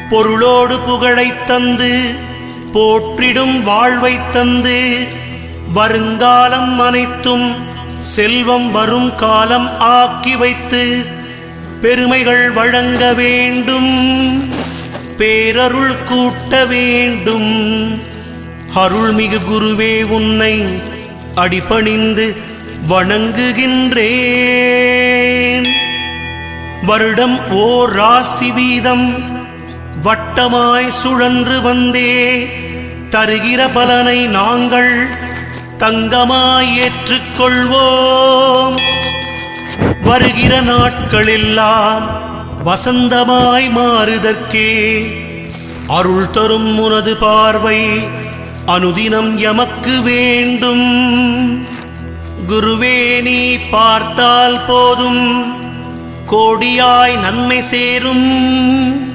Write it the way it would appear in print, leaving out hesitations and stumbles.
பொருளோடு புகழைத் தந்து போற்றிடும் வாழ்வைத் தந்து வருங்காலம் அனைத்தும் செல்வம் வரும் காலம் ஆக்கி வைத்து பெருமைகள் வழங்க வேண்டும், பேரருள் கூட்ட வேண்டும். அருள்மிகு குருவே, உன்னை அடிபணிந்து வணங்குகின்றேன். வருடம் ஓர் ராசி வீதம் வட்டமாய் சுழன்று வந்தே தருகிற பலனை நாங்கள் தங்கமாய் ஏற்றுக்கொள்வோம். வருகிற நாட்களெல்லாம் வசந்தமாய் மாறுதற்கே அருள் தரும் உனது பார்வை அனுதினம் எமக்கு வேண்டும். குருவே, நீ பார்த்தால் போதும் கோடியாய் நன்மை சேரும்.